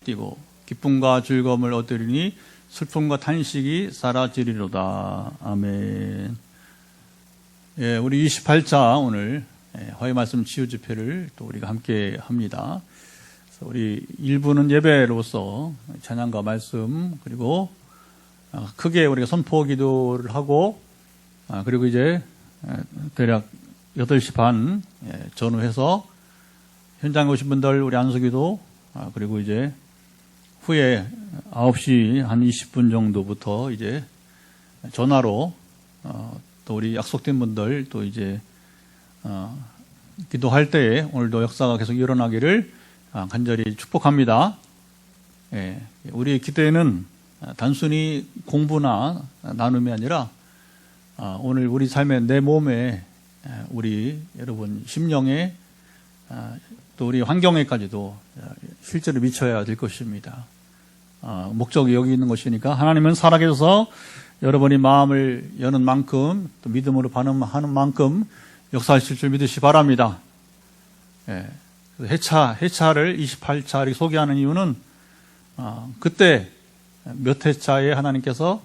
뛰고 기쁨과 즐거움을 얻으리니 슬픔과 탄식이 사라지리로다. 아멘. 예, 우리 28차 오늘 화해 말씀 치유 집회를 또 우리가 함께 합니다. 그래서 우리 일부는 예배로서 찬양과 말씀 그리고 크게 우리가 선포 기도를 하고 그리고 이제 대략 8시 반 전후해서 현장에 오신 분들 우리 안수기도 그리고 이제 후에 9시 한 20분 정도부터 이제 전화로 또 우리 약속된 분들 또 이제 기도할 때에 오늘도 역사가 계속 일어나기를 간절히 축복합니다. 예, 우리 기도에는 단순히 공부나 나눔이 아니라 오늘 우리 삶의 내 몸에 우리 여러분 심령에 또 우리 환경에까지도 실제로 미쳐야 될 것입니다. 목적이 여기 있는 것이니까 하나님은 살아계셔서 여러분이 마음을 여는 만큼 또 믿음으로 반응하는 만큼 역사하실 줄 믿으시 바랍니다. 예, 해차를 28차를 소개하는 이유는 그때 몇 회차에 하나님께서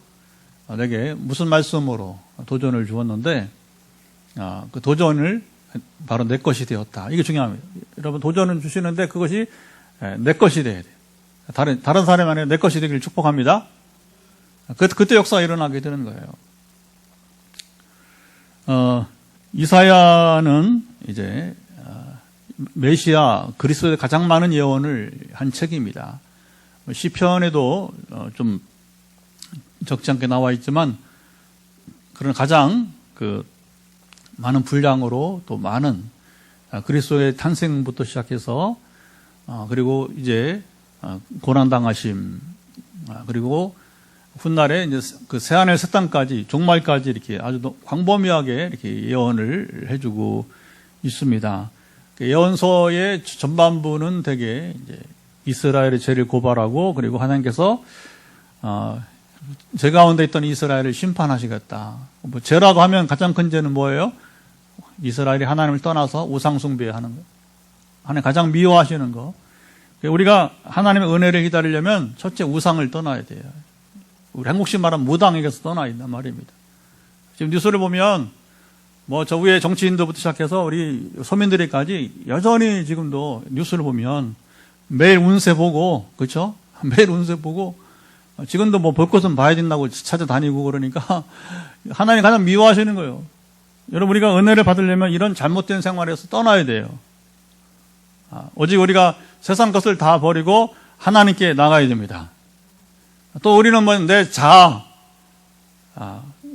내게 무슨 말씀으로 도전을 주었는데 그 도전을 바로 내 것이 되었다. 이게 중요합니다. 여러분 도전은 주시는데 그것이 내 것이 돼야 돼요. 다른 사람이 아니라 내 것이 되기를 축복합니다. 그때 역사가 일어나게 되는 거예요. 이사야는 이제 메시아 그리스도의 가장 많은 예언을 한 책입니다. 시편에도 좀 적지 않게 나와 있지만 그런 가장 많은 분량으로 또 많은 그리스도의 탄생부터 시작해서 그리고 이제 고난당하심 그리고 훗날에 이제 그 새하늘 새 땅까지 종말까지 이렇게 아주 광범위하게 이렇게 예언을 해주고 있습니다. 예언서의 전반부는 대개 이제 이스라엘의 죄를 고발하고 그리고 하나님께서 죄 가운데 있던 이스라엘을 심판하시겠다. 뭐 죄라고 하면 가장 큰 죄는 뭐예요? 이스라엘이 하나님을 떠나서 우상 숭배하는 거. 하나님 가장 미워하시는 거. 우리가 하나님의 은혜를 기다리려면 첫째 우상을 떠나야 돼요. 우리 한국식 말하면 무당에게서 떠나야 된단 말입니다. 지금 뉴스를 보면 뭐 저 위에 정치인들부터 시작해서 우리 서민들에까지 여전히 지금도 뉴스를 보면 매일 운세 보고 그렇죠? 매일 운세 보고 지금도 뭐 볼 것은 봐야 된다고 찾아다니고 그러니까 하나님 가장 미워하시는 거예요. 여러분 우리가 은혜를 받으려면 이런 잘못된 생활에서 떠나야 돼요. 오직 우리가 세상 것을 다 버리고 하나님께 나가야 됩니다. 또 우리는 뭐 내 자아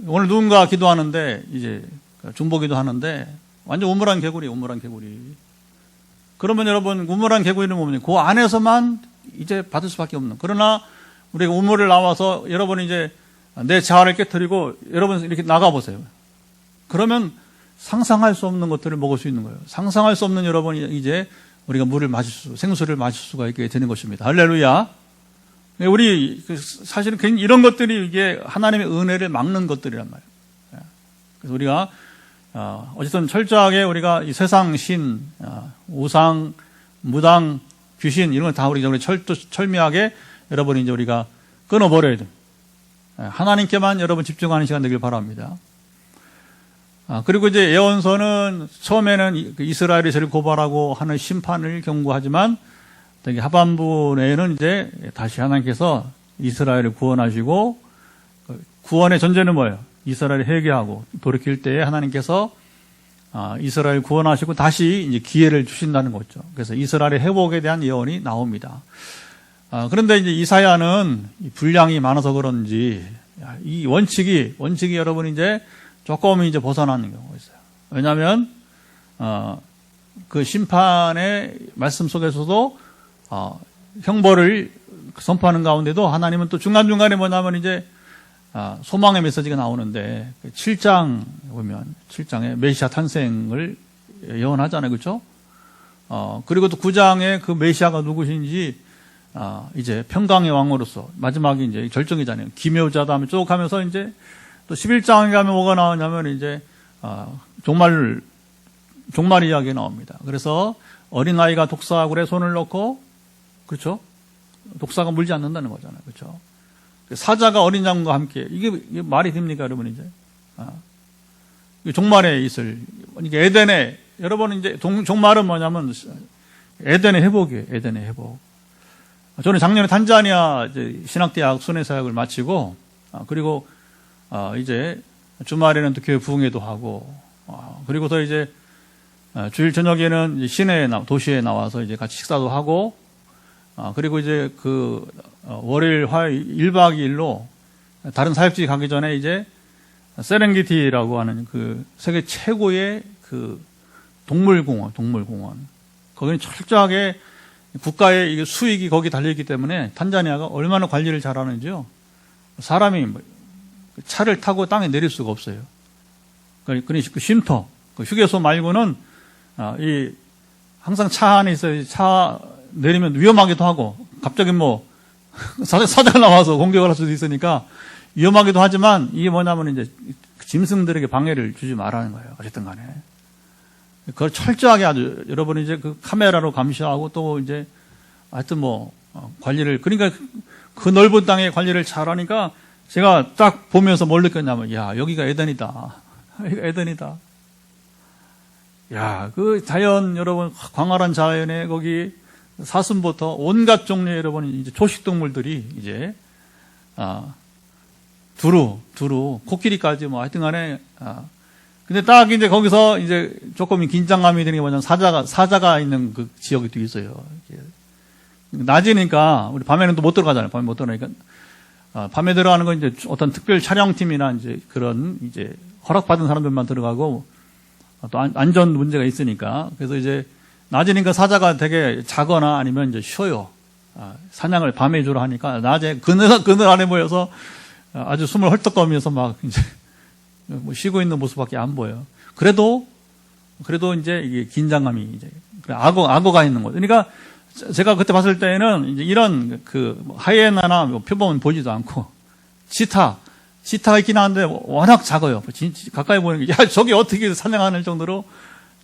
오늘 누군가 기도하는데 이제 중보기도 하는데 완전 우물한 개구리. 그러면 여러분 우물한 개구리는 뭐냐? 그 안에서만 이제 받을 수밖에 없는. 그러나 우리가 우물을 나와서 여러분이 이제 내 자아를 깨뜨리고 여러분 이렇게 나가보세요. 그러면 상상할 수 없는 것들을 먹을 수 있는 거예요. 상상할 수 없는 여러분이 이제 우리가 생수를 마실 수가 있게 되는 것입니다. 할렐루야. 우리 사실은 이런 것들이 이게 하나님의 은혜를 막는 것들이란 말이에요. 그래서 우리가 어쨌든 철저하게 우리가 이 세상 신, 우상, 무당, 귀신 이런 거 다 우리 철미하게 여러분이 이제 우리가 끊어버려야 돼요. 하나님께만 여러분 집중하는 시간 되길 바랍니다. 그리고 이제 예언서는 처음에는 이스라엘이 죄를 고발하고 하는 심판을 경고하지만 되게 하반부에는 이제 다시 하나님께서 이스라엘을 구원하시고 구원의 전제는 뭐예요? 이스라엘을 회개하고 돌이킬 때에 하나님께서 이스라엘 구원하시고 다시 이제 기회를 주신다는 거죠. 그래서 이스라엘의 회복에 대한 예언이 나옵니다. 그런데 이제 이사야는 분량이 많아서 그런지 이 원칙이 여러분 이제 조금 이제 벗어나는 경우가 있어요. 왜냐하면 그 심판의 말씀 속에서도 형벌을 선포하는 가운데도 하나님은 또 중간중간에 뭐냐면 이제 소망의 메시지가 나오는데 7장 보면 7장에 메시아 탄생을 예언하잖아요. 그렇죠? 그리고 또 9장에 그 메시아가 누구신지 이제 평강의 왕으로서 마지막에 이제 결정이잖아요. 기묘자다 하면 쭉 하면서 이제 또 11장에 가면 뭐가 나오냐면 이제 종말 이야기가 나옵니다. 그래서 어린아이가 독사굴에 손을 넣고 그렇죠? 독사가 물지 않는다는 거잖아요. 그렇죠? 사자가 어린 양과 함께 이게 말이 됩니까, 여러분 이제? 종말에 있을 이게 에덴의 여러분 이제 종말은 뭐냐면 에덴의 회복이에요. 에덴의 회복. 저는 작년에 탄자니아 이제 신학대학 순회사역을 마치고 그리고 이제 주말에는 또 교회 부흥회도 하고 그리고 또 이제 주일 저녁에는 시내에 도시에 나와서 이제 같이 식사도 하고 그리고 이제 그 월요일 화요일 1박 2일로 다른 사역지 가기 전에 이제 세렝게티라고 하는 그 세계 최고의 그 동물공원 거기는 철저하게 국가의 이게 수익이 거기 달려있기 때문에 탄자니아가 얼마나 관리를 잘하는지요. 사람이 차를 타고 땅에 내릴 수가 없어요. 그러니까 그 쉼터, 그 휴게소 말고는 이 항상 차 안에 있어요. 차 내리면 위험하기도 하고 갑자기 뭐 사자가 나와서 공격을 할 수도 있으니까 위험하기도 하지만 이게 뭐냐면 이제 짐승들에게 방해를 주지 말라는 거예요. 어쨌든 간에. 그걸 철저하게 아주 여러분이 이제 그 카메라로 감시하고 또 이제 하여튼 뭐 관리를 그러니까 그 넓은 땅에 관리를 잘하니까 제가 딱 보면서 뭘 느꼈냐면 야 여기가 에덴이다. 여기가 에덴이다. 야 그 자연 여러분 광활한 자연에 거기 사슴부터 온갖 종류의 여러분 이제 초식 동물들이 이제 두루 코끼리까지 뭐 하여튼간에 근데 딱 이제 거기서 이제 조금 긴장감이 드는 게 뭐냐면 사자가 있는 그 지역이 또 있어요. 낮이니까 우리 밤에는 또 못 들어가잖아요. 밤에 못 들어가니까 밤에 들어가는 건 이제 어떤 특별 촬영팀이나 이제 그런 이제 허락받은 사람들만 들어가고 또 안전 문제가 있으니까 그래서 이제 낮이니까 사자가 되게 자거나 아니면 이제 쉬어요. 사냥을 밤에 주로 하니까 낮에 그늘 안에 모여서 아주 숨을 헐떡 거면서 막 이제 뭐 쉬고 있는 모습밖에 안 보여요. 그래도 이제 이게 긴장감이 이제 악어가 있는 거죠. 그러니까 제가 그때 봤을 때는 이제 이런 그 하이에나나 뭐 표범은 보지도 않고 치타가 있긴 한데 워낙 작아요. 가까이 보는 게 야 저기 어떻게 사냥하는 정도로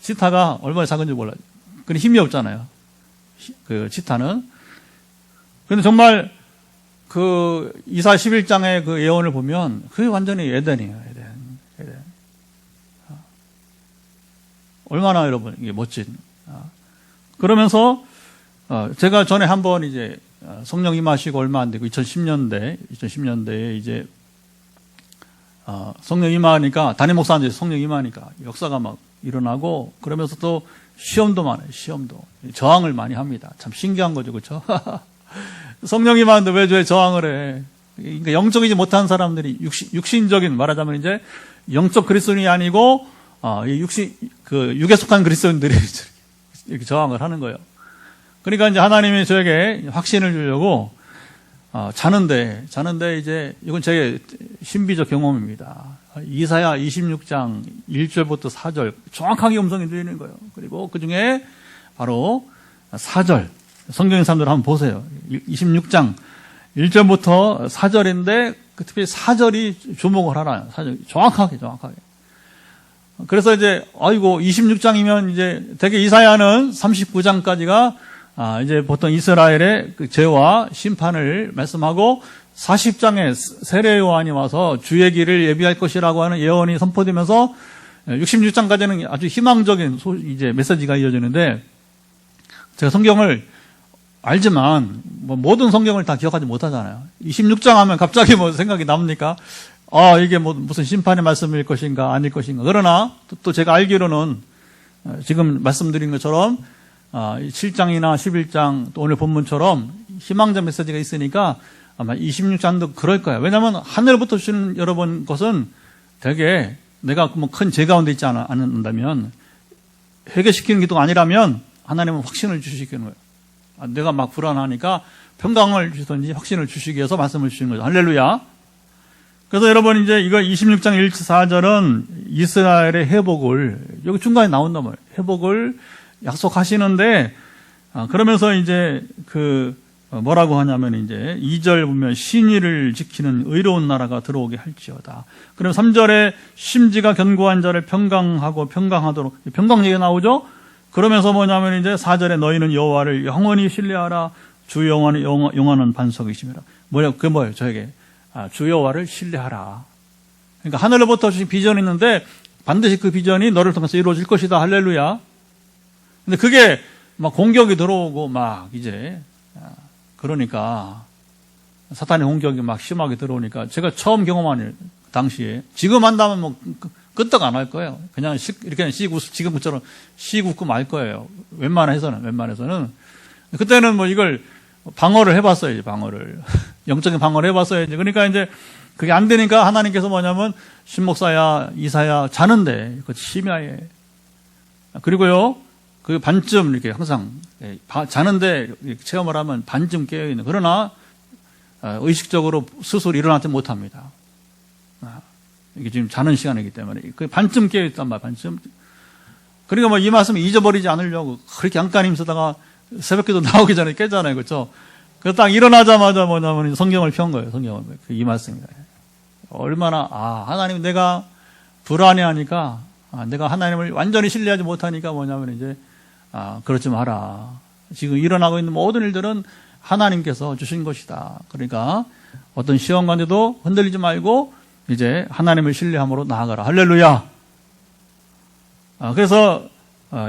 치타가 얼마나 작은지 몰라요. 근데 힘이 없잖아요. 그 치타는. 근데 정말 그 이사 11장의 그 예언을 보면 그게 완전히 에덴이에요. 에덴. 얼마나 여러분 이게 멋진. 그러면서 제가 전에 한번 이제 성령 임하시고 얼마 안 되고 2010년대에 이제 성령 임하니까 담임 목사한테 성령 임하니까 역사가 막 일어나고 그러면서 또 시험도 많아요. 시험도 저항을 많이 합니다. 참 신기한 거죠, 그렇죠? 성령 임하는데 왜 저항을 해? 그러니까 영적이지 못한 사람들이 육신적인 말하자면 이제 영적 그리스도인이 아니고 육에 속한 그리스도인들이 이렇게 저항을 하는 거예요. 그러니까 이제 하나님이 저에게 확신을 주려고 자는데 이제 이건 제 신비적 경험입니다. 이사야 26장 1절부터 4절 정확하게 음성이 들리는 거예요. 그리고 그 중에 바로 4절 성경의 사람들 한번 보세요. 26장 1절부터 4절인데 특별히 4절이 주목을 하나요. 4절 정확하게. 그래서 이제 아이고 26장이면 이제 대개 이사야는 39장까지가 이제 보통 이스라엘의 그 죄와 심판을 말씀하고 40장에 세례 요한이 와서 주의 길을 예비할 것이라고 하는 예언이 선포되면서 66장까지는 아주 희망적인 이제 메시지가 이어지는데 제가 성경을 알지만 뭐 모든 성경을 다 기억하지 못하잖아요. 26장 하면 갑자기 뭐 생각이 납니까? 이게 뭐 무슨 심판의 말씀일 것인가 아닐 것인가. 그러나 또 제가 알기로는 지금 말씀드린 것처럼 7장이나 11장 또 오늘 본문처럼 희망적 메시지가 있으니까 아마 26장도 그럴 거예요. 왜냐하면 하늘부터 주시는 여러분 것은 되게 내가 뭐 큰 죄 가운데 있지 않는다면 회개시키는 기도가 아니라면 하나님은 확신을 주시는 거예요. 내가 막 불안하니까 평강을 주시든지 확신을 주시기 위해서 말씀을 주시는 거죠. 할렐루야. 그래서 여러분 이제 이거 26장 1, 4절은 이스라엘의 회복을 여기 중간에 나온단 말이에요. 회복을 약속하시는데 그러면서 이제 그 뭐라고 하냐면 이제 2절 보면 신의를 지키는 의로운 나라가 들어오게 할지어다. 그럼 3절에 심지가 견고한 자를 평강하고 평강하도록 평강 얘기가 나오죠. 그러면서 뭐냐면 이제 4절에 너희는 여호와를 영원히 신뢰하라. 주 여호와는 영원한 반석이시니라. 그게 뭐예요? 저에게 주 여호와를 신뢰하라. 그러니까 하늘로부터 주신 비전이 있는데 반드시 그 비전이 너를 통해서 이루어질 것이다. 할렐루야. 근데 그게 막 공격이 들어오고 막 이제 그러니까 사탄의 공격이 막 심하게 들어오니까 제가 처음 경험한 당시에 지금 한다면 뭐 끄떡 안 할 거예요. 그냥 이렇게 지금처럼 시웃고 말 거예요. 웬만해서는. 그때는 뭐 이걸 방어를 해봤어요. 방어를. 영적인 방어를 해봤어요. 그러니까 이제 그게 안 되니까 하나님께서 뭐냐면 신목사야, 이사야, 자는데, 그 심야에. 그리고요, 그 반쯤 이렇게 항상, 자는데 체험을 하면 반쯤 깨어있는. 그러나, 의식적으로 스스로 일어나지 못합니다. 이게 지금 자는 시간이기 때문에. 그 반쯤 깨어있단 말이야, 반쯤. 그러니까 뭐 이 말씀 잊어버리지 않으려고 그렇게 안간힘 쓰다가 새벽기도 나오기 전에 깼잖아요. 그렇죠? 그 딱 일어나자마자 뭐냐면 성경을 편 거예요. 성경을. 이 말씀입니다. 얼마나, 하나님 내가 불안해하니까, 내가 하나님을 완전히 신뢰하지 못하니까 뭐냐면 이제, 그러지 마라. 지금 일어나고 있는 모든 일들은 하나님께서 주신 것이다. 그러니까 어떤 시험 가운데도 흔들리지 말고 이제 하나님을 신뢰함으로 나아가라. 할렐루야. 그래서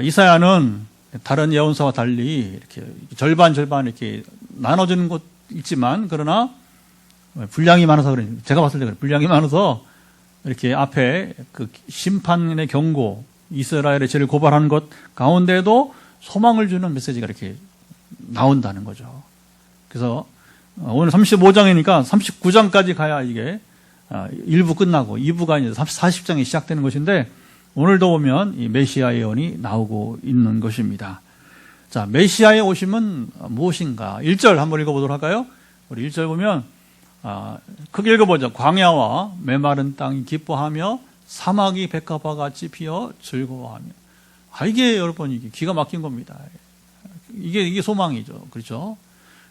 이사야는 다른 예언서와 달리 이렇게 절반 이렇게 나눠지는 곳 있지만 그러나 분량이 많아서 그래요. 제가 봤을 때 그래요. 분량이 많아서 이렇게 앞에 그 심판의 경고, 이스라엘의 죄를 고발하는 것 가운데도 소망을 주는 메시지가 이렇게 나온다는 거죠. 그래서 오늘 35장이니까 39장까지 가야 이게 1부 끝나고 2부가 이제 40장이 시작되는 것인데 오늘도 보면 이 메시아 예언이 나오고 있는 것입니다. 자, 메시아의 오심은 무엇인가? 1절 한번 읽어보도록 할까요? 우리 1절 보면 크게 읽어보죠. 광야와 메마른 땅이 기뻐하며 사막이 백합화 같이 피어 즐거워하며. 이게 여러분 이게 기가 막힌 겁니다. 이게 소망이죠. 그렇죠?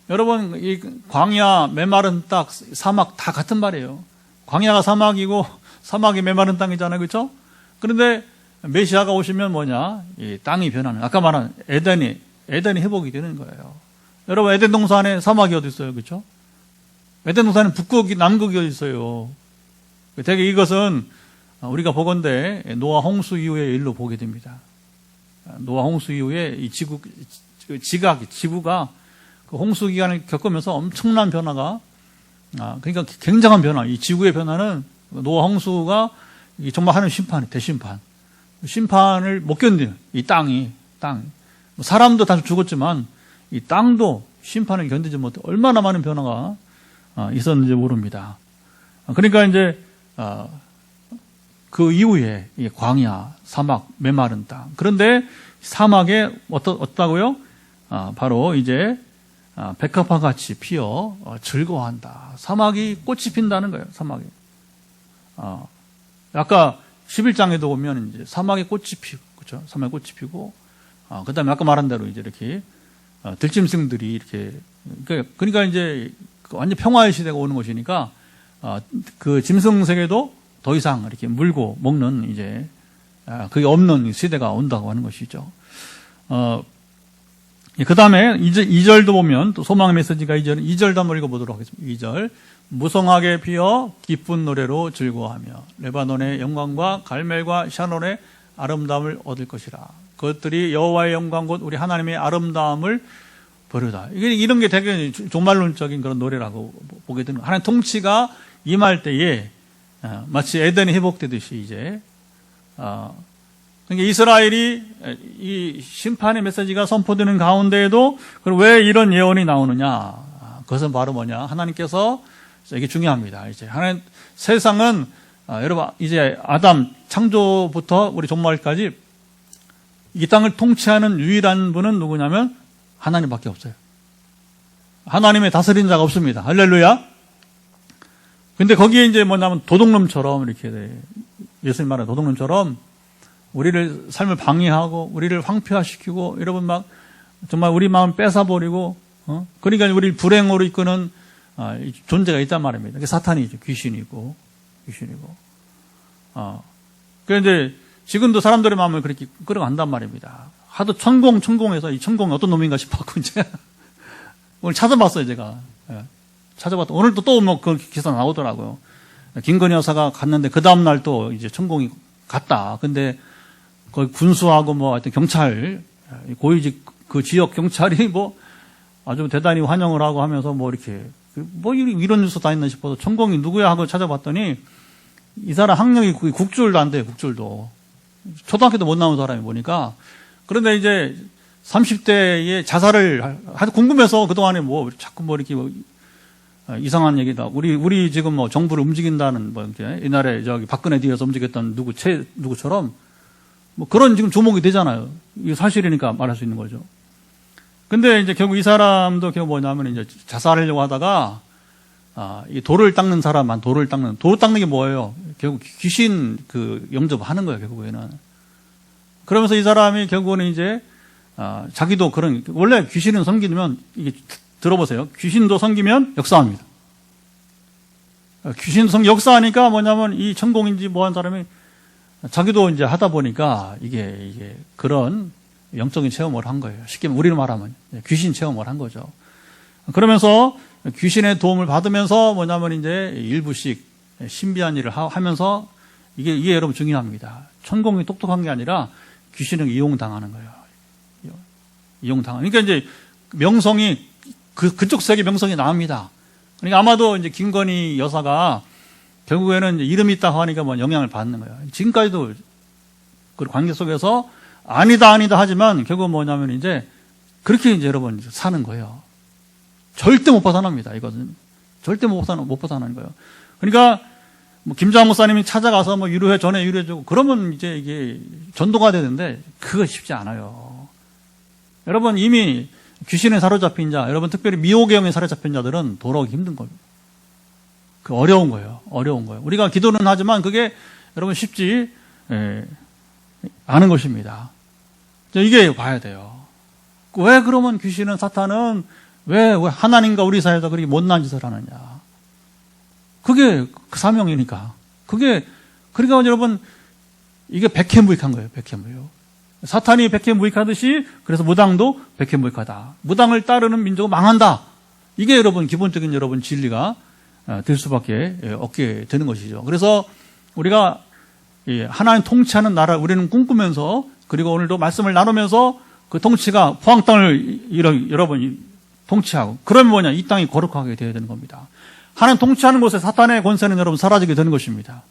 여러분 이 광야, 메마른 땅, 사막 다 같은 말이에요. 광야가 사막이고 사막이 메마른 땅이잖아요. 그렇죠? 그런데 메시아가 오시면 뭐냐? 이 땅이 변하는. 아까 말한 에덴이 회복이 되는 거예요. 여러분 에덴 동산에 사막이 어디 있어요? 그렇죠? 에덴 동산은 북극이 남극이 어디 있어요? 되게 이것은 우리가 보건대 노아 홍수 이후의 일로 보게 됩니다. 노아 홍수 이후에 이 지구가 그 홍수 기간을 겪으면서 엄청난 변화가 그러니까 굉장한 변화. 이 지구의 변화는 노아 홍수가 정말 하는 심판이 대심판. 심판을 못 견디는 이 땅. 사람도 다 죽었지만 이 땅도 심판을 견디지 못해 얼마나 많은 변화가 있었는지 모릅니다. 그러니까 이제 그 이후에 이 광야, 사막, 메마른 땅. 그런데 사막에 어떻다고요? 바로 이제 백합화 같이 피어 즐거워한다. 사막이 꽃이 핀다는 거예요. 사막이. 아까 11장에도 보면 이제 사막에 꽃이 피고, 그렇죠? 사막에 꽃이 피고, 그다음에 아까 말한 대로 이제 이렇게 들짐승들이 이렇게 그러니까 이제 완전 평화의 시대가 오는 것이니까 그 짐승 세계도 더 이상 이렇게 물고 먹는 이제 그게 없는 시대가 온다고 하는 것이죠. 그 다음에 2절도 보면 또 소망의 메시지가 2절도 한번 읽어보도록 하겠습니다. 2절. 무성하게 피어 기쁜 노래로 즐거워하며 레바논의 영광과 갈멜과 샤론의 아름다움을 얻을 것이라. 그것들이 여호와의 영광 곧 우리 하나님의 아름다움을 버려다. 이런 게 되게 종말론적인 그런 노래라고 보게 되는. 하나님 통치가 임할 때에 마치 에덴이 회복되듯이 이제 그러니까 이스라엘이 이 심판의 메시지가 선포되는 가운데에도 왜 이런 예언이 나오느냐? 그것은 바로 뭐냐? 하나님께서 이게 중요합니다. 이제 하나님 세상은 여러분 이제 아담 창조부터 우리 종말까지 이 땅을 통치하는 유일한 분은 누구냐면 하나님밖에 없어요. 하나님의 다스린 자가 없습니다. 할렐루야. 근데 거기에 이제 뭐냐면 도둑놈처럼 이렇게 예수님 말하는 도둑놈처럼 우리를 삶을 방해하고 우리를 황폐화시키고 여러분 막 정말 우리 마음 뺏어버리고 그러니까 우리를 불행으로 이끄는 존재가 있단 말입니다. 그게 사탄이죠. 귀신이고. 그런데 지금도 사람들의 마음을 그렇게 끌어간단 말입니다. 하도 천공해서 이 천공이 어떤 놈인가 싶었고 이제 오늘 찾아봤어요, 제가. 예. 찾아봤더니 오늘도 또 뭐 그 기사 나오더라고요. 김건희 여사가 갔는데 그 다음날 또 이제 천공이 갔다. 근데 거기 군수하고 뭐 하여튼 경찰, 고위직 그 지역 경찰이 뭐 아주 대단히 환영을 하고 하면서 뭐 이렇게 뭐 이런 뉴스 다 있나 싶어서 천공이 누구야 하고 찾아봤더니 이 사람 학력이 국줄도 안 돼요, 국줄도. 초등학교도 못 나온 사람이 보니까. 그런데 이제 30대에 자살을 하도 궁금해서 그동안에 뭐 자꾸 뭐 이렇게 뭐 이상한 얘기다. 우리 지금 뭐 정부를 움직인다는 뭐 이렇게 옛날에 저기 박근혜 뒤에서 움직였던 누구처럼 뭐 그런 지금 조목이 되잖아요. 이게 사실이니까 말할 수 있는 거죠. 근데 이제 결국 이 사람도 결국 뭐냐면 이제 자살하려고 하다가 이 돌을 닦는 사람만 돌 닦는 게 뭐예요? 결국 귀신 그 영접하는 거예요, 결국에는. 그러면서 이 사람이 결국은 이제 자기도 그런 원래 귀신은 섬기면 이게 들어보세요. 귀신도 섬기면 역사합니다. 귀신도 역사하니까 뭐냐면 이 천공인지 뭐 한 사람이 자기도 이제 하다 보니까 이게 그런 영적인 체험을 한 거예요. 쉽게 우리로 말하면 귀신 체험을 한 거죠. 그러면서 귀신의 도움을 받으면서 뭐냐면 이제 일부씩 신비한 일을 하면서 이게 여러분 중요합니다. 천공이 똑똑한 게 아니라 귀신은 이용당하는 거예요. 이용당하는. 그러니까 이제 명성이 그쪽 세계 명성이 나옵니다. 그러니까 아마도 이제 김건희 여사가 결국에는 이제 이름이 있다고 하니까 뭐 영향을 받는 거예요. 지금까지도 그 관계 속에서 아니다 하지만 결국 뭐냐면 이제 그렇게 이제 여러분 사는 거예요. 절대 못 벗어납니다. 이것은 절대 못 벗어나는 거예요. 그러니까 뭐 김장한 목사님이 찾아가서 뭐 위로해 전에 위로해주고 그러면 이제 이게 전도가 되는데 그거 쉽지 않아요. 여러분 이미 귀신에 사로잡힌 자, 여러분 특별히 미호경에 사로잡힌 자들은 돌아오기 힘든 겁니다. 그 어려운 거예요. 우리가 기도는 하지만 그게 여러분 쉽지 않은 것입니다. 이게 봐야 돼요. 왜 그러면 귀신은 사탄은 왜 하나님과 우리 사이에서 그렇게 못난 짓을 하느냐. 그게 그 사명이니까. 그러니까 여러분 이게 백해무익한 거예요. 백해무익. 사탄이 백해무익하듯이 그래서 무당도 백해무익하다. 무당을 따르는 민족은 망한다. 이게 여러분 기본적인 여러분 진리가 될 수밖에 없게 되는 것이죠. 그래서 우리가 하나님 통치하는 나라 우리는 꿈꾸면서 그리고 오늘도 말씀을 나누면서 그 통치가 포항 땅을 여러분 통치하고 그러면 뭐냐 이 땅이 거룩하게 되어야 되는 겁니다. 하나님 통치하는 곳에 사탄의 권세는 여러분 사라지게 되는 것입니다.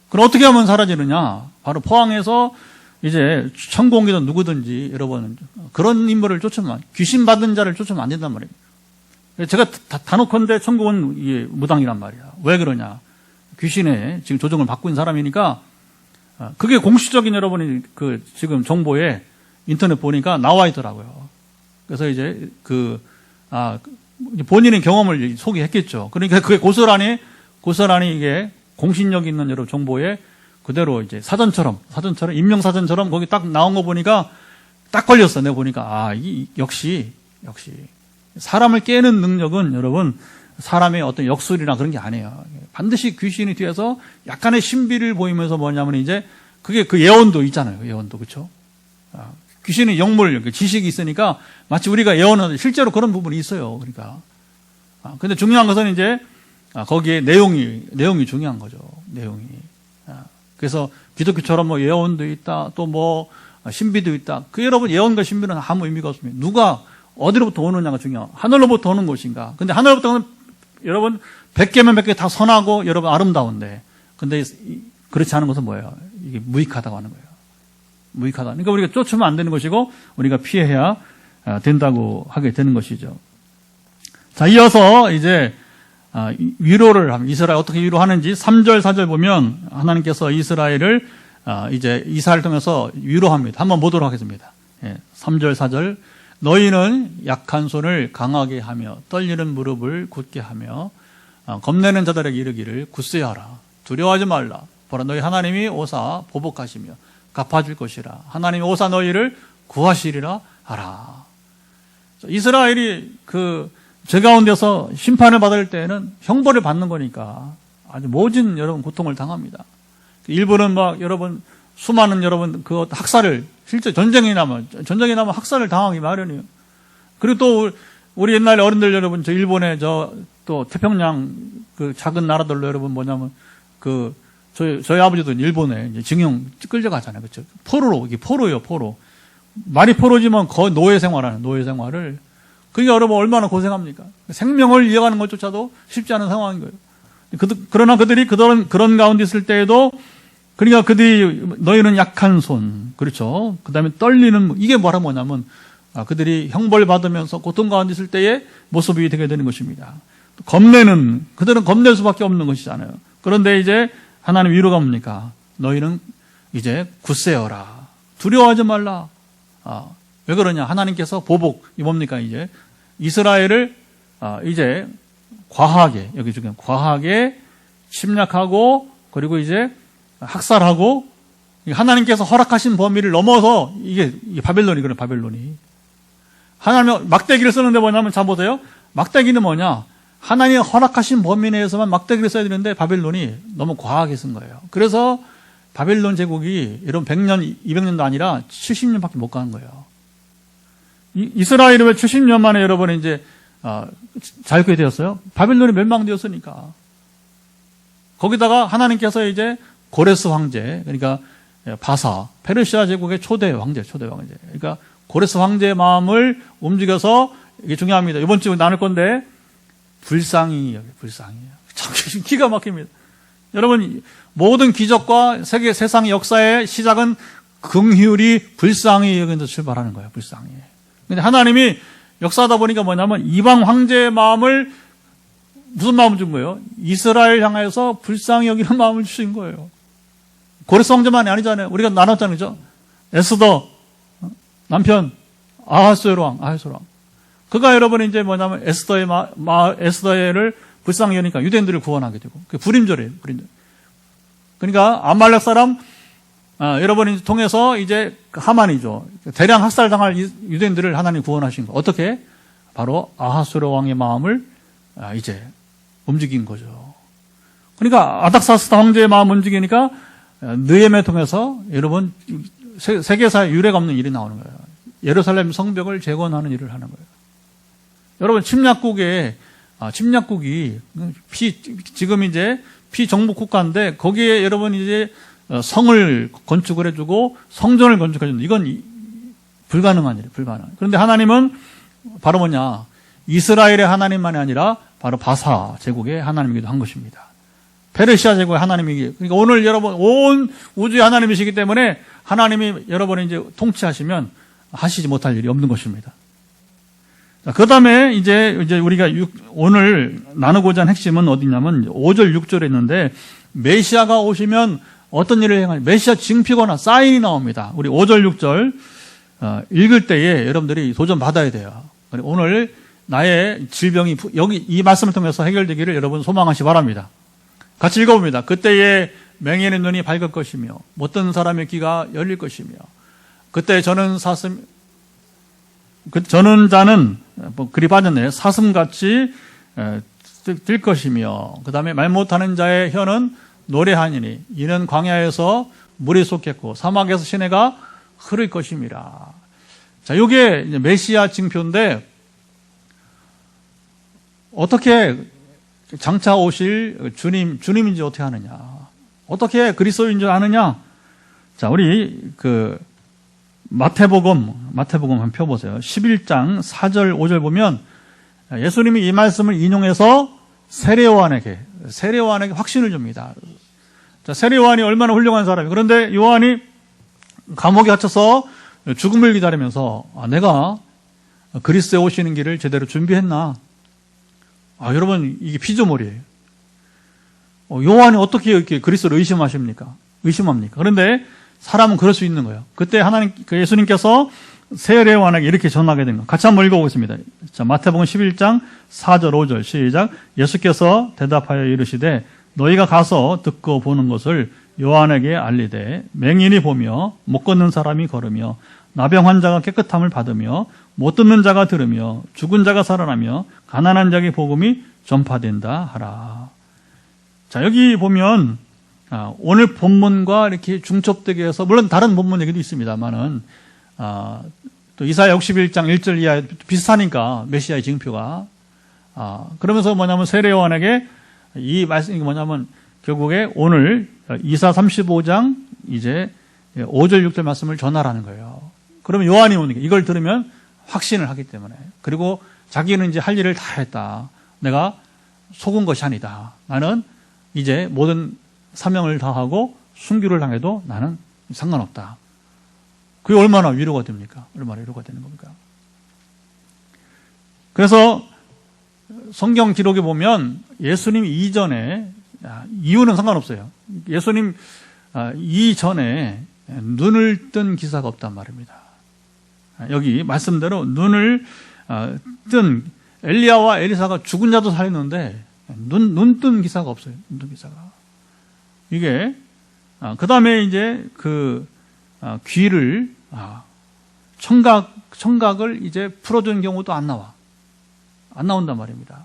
그럼 어떻게 하면 사라지느냐? 바로 포항에서 이제 천공이든 누구든지 여러분 그런 인물을 쫓으면 귀신 받은 자를 쫓으면 안 된단 말이에요. 제가 단호컨대 천공은 이게 무당이란 말이야. 왜 그러냐? 귀신에 지금 조정을 받고 있는 사람이니까 그게 공식적인 여러분이 그 지금 정보에 인터넷 보니까 나와 있더라고요. 그래서 이제 본인의 경험을 소개했겠죠. 그러니까 그게 고스란히 이게 공신력 있는 여러 정보에 그대로 이제 사전처럼 임명사전처럼 거기 딱 나온 거 보니까 딱 걸렸어. 내가 보니까 역시 사람을 깨는 능력은 여러분 사람의 어떤 역술이나 그런 게 아니에요. 반드시 귀신이 뒤에서 약간의 신비를 보이면서 뭐냐면 이제 그게 그 예언도 있잖아요. 예언도 그렇죠. 귀신이 영물 지식이 있으니까 마치 우리가 예언하는 실제로 그런 부분이 있어요. 그러니까 근데 중요한 것은 이제 거기에 내용이 중요한 거죠. 내용이. 그래서 기독교처럼 뭐 예언도 있다, 또 뭐 신비도 있다. 그 여러분 예언과 신비는 아무 의미가 없습니다. 누가 어디로부터 오느냐가 중요해요. 하늘로부터 오는 것인가. 근데 하늘로부터 오는 여러분 100개면 100개 다 선하고 여러분 아름다운데 근데 그렇지 않은 것은 뭐예요? 이게 무익하다고 하는 거예요. 무익하다. 그러니까 우리가 쫓으면 안 되는 것이고 우리가 피해야 된다고 하게 되는 것이죠. 자, 이어서 이제 위로를 합니다. 이스라엘 어떻게 위로하는지 3절, 4절 보면 하나님께서 이스라엘을 이제 이사를 통해서 위로합니다. 한번 보도록 하겠습니다. 3절, 4절. 너희는 약한 손을 강하게 하며 떨리는 무릎을 굳게 하며 겁내는 자들에게 이르기를 굳세야 하라. 두려워하지 말라. 보라 너희 하나님이 오사 보복하시며 갚아줄 것이라. 하나님이 오사 너희를 구하시리라 하라. 이스라엘이 죄 가운데서 심판을 받을 때는 형벌을 받는 거니까 아주 모진 여러분 고통을 당합니다. 일부는 막 여러분 수많은 여러분 그 학살을 실제 전쟁이 나면 학살을 당하기 마련이에요. 그리고 또 우리 옛날에 어른들 여러분, 저 일본에 또 태평양 그 작은 나라들로 여러분 뭐냐면 저희 아버지도 일본에 이제 징용 끌려가잖아요. 그렇죠? 포로로, 이게 포로예요, 포로. 말이 포로지만 거의 노예 생활을. 그게 여러분 얼마나 고생합니까? 생명을 이어가는 것조차도 쉽지 않은 상황인 거예요. 그러나 그들이 그런 가운데 있을 때에도, 그러니까 그들이 너희는 약한 손, 그렇죠? 그 다음에 떨리는, 이게 뭐냐면, 그들이 형벌 받으면서 고통 가운데 있을 때의 모습이 되게 되는 것입니다. 그들은 겁낼 수밖에 없는 것이잖아요. 그런데 이제 하나님 위로가 뭡니까? 너희는 이제 굳세어라. 두려워하지 말라. 왜 그러냐? 하나님께서 보복이 뭡니까? 이제 이스라엘을 이제 여기 중에 과하게 침략하고, 그리고 이제 학살하고, 하나님께서 허락하신 범위를 넘어서 이게 바벨론이거든요, 바벨론이. 하나님이 막대기를 쓰는데 뭐냐면, 자 보세요. 막대기는 뭐냐? 하나님이 허락하신 범위 내에서만 막대기를 써야 되는데 바벨론이 너무 과하게 쓴 거예요. 그래서 바벨론 제국이 여러분 100년, 200년도 아니라 70년밖에 못 가는 거예요. 이스라엘이 왜 70년 만에 여러분 이제 자유국이 되었어요? 바벨론이 멸망되었으니까. 거기다가 하나님께서 이제 고레스 황제, 그러니까 바사, 페르시아 제국의 초대 황제. 그러니까 고레스 황제의 마음을 움직여서, 이게 중요합니다. 이번 주에 나눌 건데, 불쌍히. 참 기가 막힙니다. 여러분, 모든 기적과 세상의 역사의 시작은 긍휼이 불쌍히 여기서 출발하는 거예요. 불쌍히. 근데 하나님이 역사하다 보니까 뭐냐면 이방 황제의 마음을, 무슨 마음을 준 거예요? 이스라엘 향해서 불쌍히 여기는 마음을 주신 거예요. 고레스 황제만이 아니잖아요. 우리가 나눴잖아요. 그죠? 에스더 남편 아하수에로 왕. 그가 여러분 이제 뭐냐면 에스더를 불쌍히 여니까 유대인들을 구원하게 되고, 그 불임절이에요. 그러니까 아말렉 사람 여러분이 통해서 이제 하만이죠. 대량 학살당할 유대인들을 하나님 구원하신 거. 어떻게? 바로 아하수에로 왕의 마음을 이제 움직인 거죠. 그러니까 아닥사스다 황제의 마음 움직이니까 느헤미야 통해서 여러분 세계사에 유례가 없는 일이 나오는 거예요. 예루살렘 성벽을 재건하는 일을 하는 거예요. 여러분 침략국이 지금 이제 피정부 국가인데 거기에 여러분 이제 성을 건축을 해주고 성전을 건축해주는, 이건 불가능한 일이에요. 그런데 하나님은 바로 뭐냐? 이스라엘의 하나님만이 아니라 바로 바사 제국의 하나님이기도 한 것입니다. 페르시아 제국의 하나님이기. 그러니까 오늘 여러분 온 우주의 하나님이시기 때문에 하나님이 여러분이 이제 통치하시면 하시지 못할 일이 없는 것입니다. 그 다음에 이제 우리가 오늘 나누고자 하는 핵심은 어디냐면 5절, 6절에 있는데, 메시아가 오시면 어떤 일을 행하냐. 메시아 징표거나 사인이 나옵니다. 우리 5절, 6절 읽을 때에 여러분들이 도전 받아야 돼요. 오늘 나의 질병이 여기 이 말씀을 통해서 해결되기를 여러분 소망하시 바랍니다. 같이 읽어봅니다. 그때에 맹인의 눈이 밝을 것이며 못된 사람의 귀가 열릴 것이며, 그때 저는 자는 그리 빠졌네. 사슴같이 뛸 것이며, 그 다음에 말 못하는 자의 혀는 노래하니니 이는 광야에서 물이 솟겠고 사막에서 시내가 흐를 것임이라. 자, 이게 메시아 징표인데, 어떻게 장차 오실 주님인지 어떻게 하느냐, 어떻게 그리스도인 줄 아느냐. 자, 우리 마태복음 한번 펴보세요. 11장 4절 5절 보면 예수님이 이 말씀을 인용해서 세례요한에게 확신을 줍니다. 자, 세례요한이 얼마나 훌륭한 사람이에요. 그런데 요한이 감옥에 갇혀서 죽음을 기다리면서 내가 그리스도에 오시는 길을 제대로 준비했나? 여러분, 이게 피조물이에요. 요한이 어떻게 이렇게 그리스도를 의심합니까? 그런데 사람은 그럴 수 있는 거예요. 그때 예수님께서 세례요한에게 이렇게 전하게 된 거. 같이 한번 읽어보겠습니다. 자, 마태복음 11장 4절 5절 시작. 예수께서 대답하여 이르시되 너희가 가서 듣고 보는 것을 요한에게 알리되 맹인이 보며 못 걷는 사람이 걸으며 나병 환자가 깨끗함을 받으며 못 듣는 자가 들으며 죽은 자가 살아나며 가난한 자에게 복음이 전파된다 하라. 자, 여기 보면 오늘 본문과 이렇게 중첩되게 해서, 물론 다른 본문 얘기도 있습니다만은 또 이사야 61장 1절 이하에 비슷하니까 메시아의 징표가. 그러면서 뭐냐면 세례 요한에게 이 말씀이 뭐냐면 결국에 오늘 이사 35장 이제 5절 6절 말씀을 전하라는 거예요. 그러면 요한이 오는 게 이걸 들으면 확신을 하기 때문에. 그리고 자기는 이제 할 일을 다 했다. 내가 속은 것이 아니다. 나는 이제 모든 사명을 다하고 순교를 당해도 나는 상관없다. 그게 얼마나 위로가 됩니까? 얼마나 위로가 되는 겁니까? 그래서 성경 기록에 보면 예수님 이전에, 이유는 상관없어요. 예수님 이전에 눈을 뜬 기사가 없단 말입니다. 여기 말씀대로 눈을 뜬 엘리야와 엘리사가 죽은 자도 살렸는데 눈 뜬 기사가 없어요. 눈 뜬 기사가. 이게 그 다음에 이제 그 귀를 청각을 이제 풀어준 경우도 안 나온단 말입니다.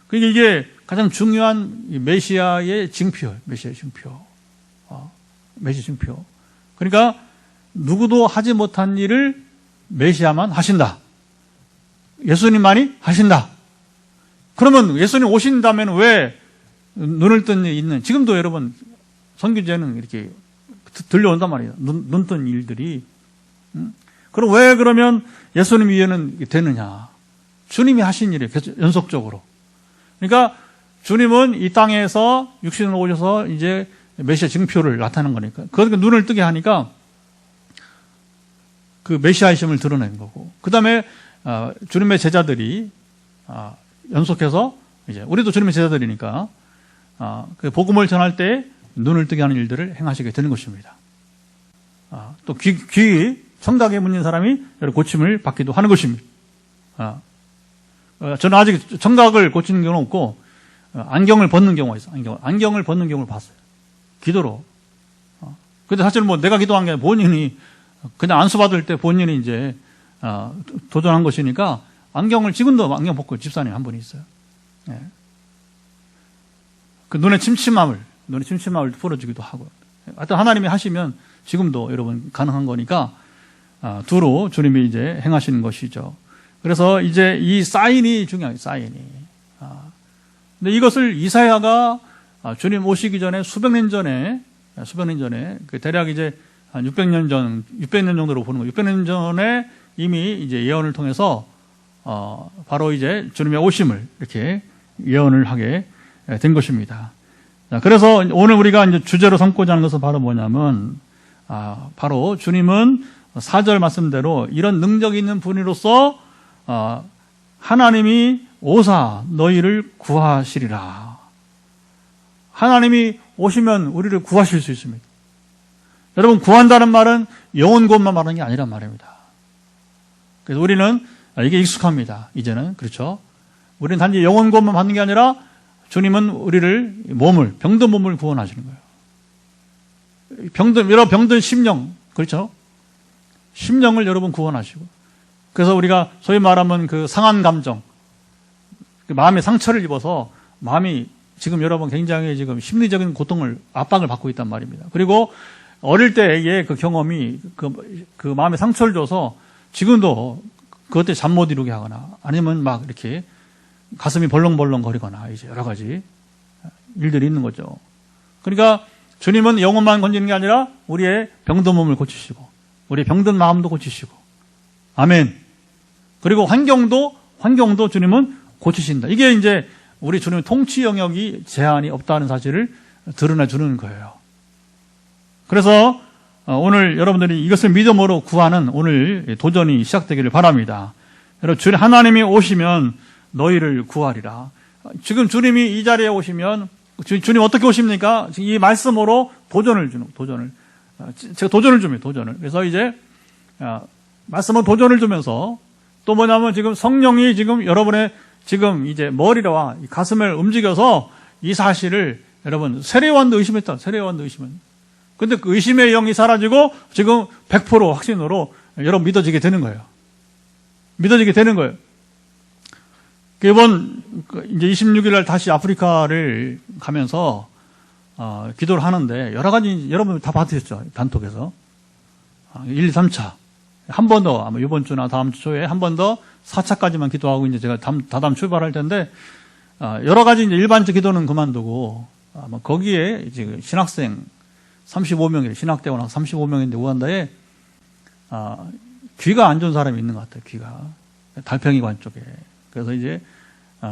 그러니까 이게 가장 중요한 메시아의 징표예요. 메시아의 징표. 메시아 징표. 그러니까 누구도 하지 못한 일을 메시아만 하신다. 예수님만이 하신다. 그러면 예수님 오신 다음에는 왜 눈을 뜬 일이 있는, 지금도 여러분 선교제는 이렇게 들려온단 말이에요. 눈 뜬 일들이. 그럼 왜 그러면 예수님 위에는 되느냐? 주님이 하신 일이에요. 계속 연속적으로. 그러니까 주님은 이 땅에서 육신으로 오셔서 이제 메시아 징표를 나타내는 거니까. 그러니까 눈을 뜨게 하니까 그 메시아이심을 드러낸 거고. 그 다음에 주님의 제자들이 연속해서 이제 우리도 주님의 제자들이니까 그 복음을 전할 때 눈을 뜨게 하는 일들을 행하시게 되는 것입니다. 또 귀 청각에 문진 사람이 여러 고침을 받기도 하는 것입니다. 저는 아직 청각을 고치는 경우는 없고 안경을 벗는 경우가 있어요. 안경을 벗는 경우를 봤어요. 기도로. 근데 사실 뭐 내가 기도한 게 아니라 본인이 그냥 안수 받을 때 본인이 이제 도전한 것이니까 안경을 지금도 안경 벗고 집사님 한 분이 있어요. 예. 그 눈의 침침함을 풀어주기도 하고. 하여튼 하나님이 하시면 지금도 여러분 가능한 거니까 두루 주님이 이제 행하시는 것이죠. 그래서 이제 이 사인이 중요해요. 사인이. 근데 이것을 이사야가 주님 오시기 전에 수백 년 전에 그 대략 이제 한 600년 정도로 보는 거예요. 600년 전에 이미 이제 예언을 통해서 바로 이제 주님의 오심을 이렇게 예언을 하게 된 것입니다. 자, 그래서 오늘 우리가 이제 주제로 삼고자 하는 것은 바로 뭐냐면 바로 주님은 4절 말씀대로 이런 능력이 있는 분으로서 하나님이 오사 너희를 구하시리라. 하나님이 오시면 우리를 구하실 수 있습니다. 여러분, 구한다는 말은 영혼 구원만 말하는 게 아니란 말입니다. 그래서 우리는 이게 익숙합니다. 이제는. 그렇죠? 우리는 단지 영혼 구원만 받는 게 아니라 주님은 우리를 병든 몸을 구원하시는 거예요. 여러분 병든 심령, 그렇죠? 심령을 여러분 구원하시고. 그래서 우리가 소위 말하면 그 상한 감정, 그 마음에 상처를 입어서 마음이 지금 여러분 굉장히 지금 심리적인 고통을, 압박을 받고 있단 말입니다. 그리고 어릴 때의 그 경험이 그 마음에 상처를 줘서 지금도 그것 때문에 잠 못 이루게 하거나 아니면 막 이렇게 가슴이 벌렁벌렁 거리거나 이제 여러 가지 일들이 있는 거죠. 그러니까 주님은 영혼만 건지는 게 아니라 우리의 병든 몸을 고치시고 우리의 병든 마음도 고치시고 아멘. 그리고 환경도 주님은 고치신다. 이게 이제 우리 주님의 통치 영역이 제한이 없다는 사실을 드러내 주는 거예요. 그래서 오늘 여러분들이 이것을 믿음으로 구하는 오늘 도전이 시작되기를 바랍니다. 여러분, 하나님이 오시면 너희를 구하리라. 지금 주님이 이 자리에 오시면 주님 어떻게 오십니까? 이 말씀으로 도전을. 제가 도전을 줍니다. 도전을. 그래서 이제 말씀으로 도전을 주면서 또 뭐냐면 지금 성령이 지금 여러분의 지금 이제 머리와 가슴을 움직여서 이 사실을 여러분 세례요한도 의심했다. 세례요한도 의심은. 근데 그 의심의 영이 사라지고 지금 100% 확신으로 여러분 믿어지게 되는 거예요. 믿어지게 되는 거예요. 이번 이제 26일 날 다시 아프리카를 가면서 기도를 하는데 여러 가지 여러분 다 받으셨죠. 단톡에서 1, 2, 3차 한 번 더, 아마 이번 주나 다음 주 초에 한 번 더 4차까지만 기도하고 이제 제가 다다음 출발할 텐데, 여러 가지 이제 일반적 기도는 그만두고, 아마 거기에 이제 신학생 35명이, 신학대원 35명인데 우간다에, 귀가 안 좋은 사람이 있는 것 같아요, 귀가. 달팽이관 쪽에. 그래서 이제,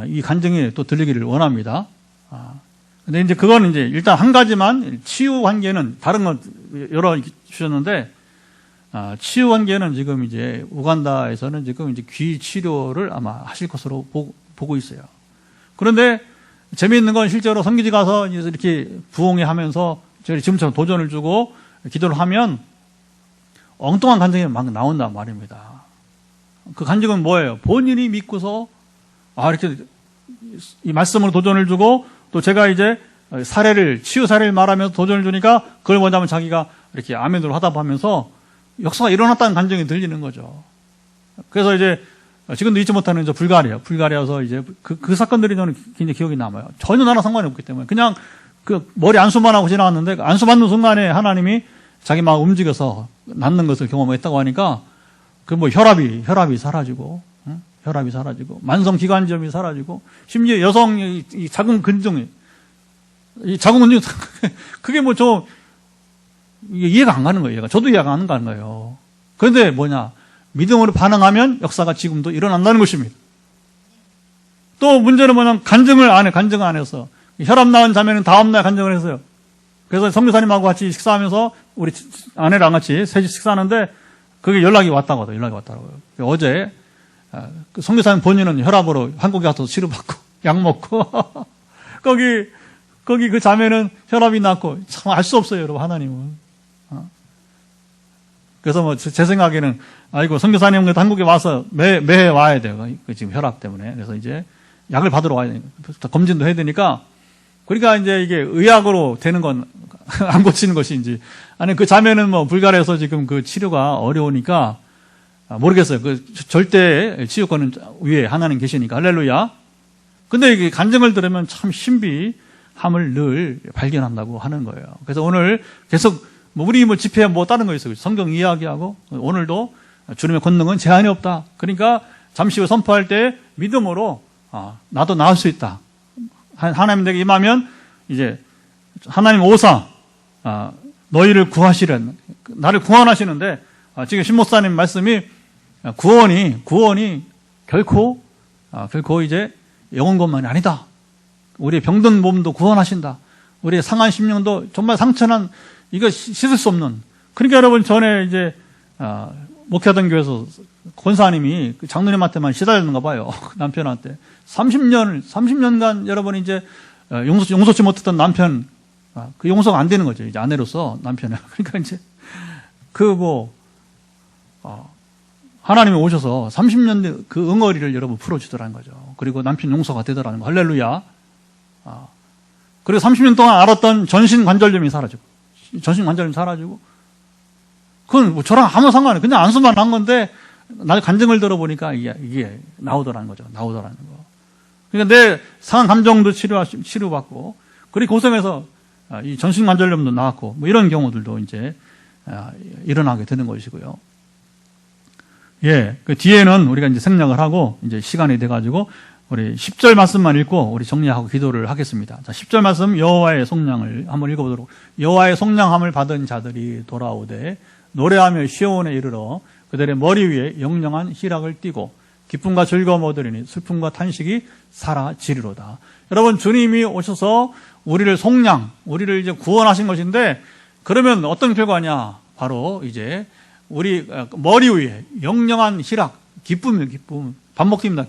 이 간증이 또 들리기를 원합니다. 근데 이제 그거는 이제 일단 한 가지만, 치유 관계는 다른 거 여러 주셨는데, 치유 관계는 지금 이제 우간다에서는 지금 이제 귀 치료를 아마 하실 것으로 보고 있어요. 그런데 재미있는 건 실제로 성기지 가서 이렇게 부흥회 하면서 지금처럼 도전을 주고 기도를 하면 엉뚱한 간증이 막 나온단 말입니다. 그 간증은 뭐예요? 본인이 믿고서 이렇게 이 말씀으로 도전을 주고 또 제가 이제 치유 사례를 말하면서 도전을 주니까 그걸 뭐냐면 자기가 이렇게 아멘으로 하답하면서 역사가 일어났다는 간증이 들리는 거죠. 그래서 이제 지금도 잊지 못하는 이제 불가리아에서 이제 그 사건들이 저는 굉장히 기억이 남아요. 전혀 나랑 상관이 없기 때문에 그냥 그 머리 안수만 하고 지나갔는데 안수 받는 순간에 하나님이 자기 막 움직여서 낫는 것을 경험했다고 하니까 그 뭐 혈압이 사라지고, 혈압이 사라지고 만성 기관지염이 사라지고 심지어 여성의 이 자궁 근종이 그게 뭐 이해가 안 가는 거예요. 얘가. 저도 이해가 안 가는 거예요. 그런데 뭐냐? 믿음으로 반응하면 역사가 지금도 일어난다는 것입니다. 또 문제는 뭐냐면 간증을 안 해서. 혈압 나은 자매는 다음날 간증을 했어요. 그래서 선교사님하고 같이 식사하면서 우리 아내랑 같이 셋이 식사하는데 그게 연락이 왔다고요. 어제 그 선교사님 본인은 혈압으로 한국에 가서 치료받고 약 먹고 거기 그 자매는 혈압이 낮고 참 알 수 없어요, 여러분. 하나님은. 그래서 뭐 제 생각에는 선교사님 한국에 와서 매해 와야 돼요. 지금 혈압 때문에. 그래서 이제 약을 받으러 와야 되니까 검진도 해야 되니까. 그러니까 이제 이게 의학으로 되는 건 안 고치는 것인지. 아니 그 자매는 뭐 불가리아에서 지금 그 치료가 어려우니까 모르겠어요. 그 절대 치유권은 위에 하나님 계시니까. 할렐루야. 근데 이게 간증을 들으면 참 신비함을 늘 발견한다고 하는 거예요. 그래서 오늘 계속 우리 집회에 다른 거 있어요. 성경 이야기하고 오늘도 주님의 권능은 제한이 없다. 그러니까 잠시 후 선포할 때 믿음으로 나도 나을 수 있다. 하나님 내게 임하면 이제 하나님 오사 너희를 구하시는 나를 구원하시는데 지금 신목사님 말씀이 구원이 결코 이제 영원 것만이 아니다. 우리의 병든 몸도 구원하신다. 우리의 상한 심령도 정말 상처난 이거 씻을 수 없는. 그러니까 여러분 전에 이제 목회하던 교회에서 권사님이 장로님한테만 시달렸는가 봐요. 남편한테 30년간 여러분 이제 용서치 못했던 남편 그 용서가 안 되는 거죠. 이제 아내로서 남편을. 그러니까 이제 하나님이 오셔서 30년 그 응어리를 여러분 풀어주더라는 거죠. 그리고 남편 용서가 되더라는 거. 할렐루야. 그리고 30년 동안 알았던 전신관절염이 사라지고 그건 뭐 저랑 아무 상관없어요. 그냥 안수만 한 건데 나중에 간증을 들어보니까 이게 나오더라는 거죠. 나오더라는 거. 그러니까 내 상한 감정도 치료받고 그리고 고생해서 이 전신관절염도 나았고 뭐 이런 경우들도 이제 일어나게 되는 것이고요. 그 뒤에는 우리가 이제 생략을 하고 이제 시간이 돼가지고 우리 10절 말씀만 읽고 우리 정리하고 기도를 하겠습니다. 자, 10절 말씀 여호와의 속량을 한번 읽어보도록. 여호와의 속량함을 받은 자들이 돌아오되 노래하며 시온에 이르러 그들의 머리 위에 영영한 희락을 띠고 기쁨과 즐거움 얻으리니 슬픔과 탄식이 사라지리로다. 여러분 주님이 오셔서 우리를 우리를 이제 구원하신 것인데 그러면 어떤 결과냐? 바로 이제 우리 머리 위에 영영한 희락, 기쁨. 반복됩니다.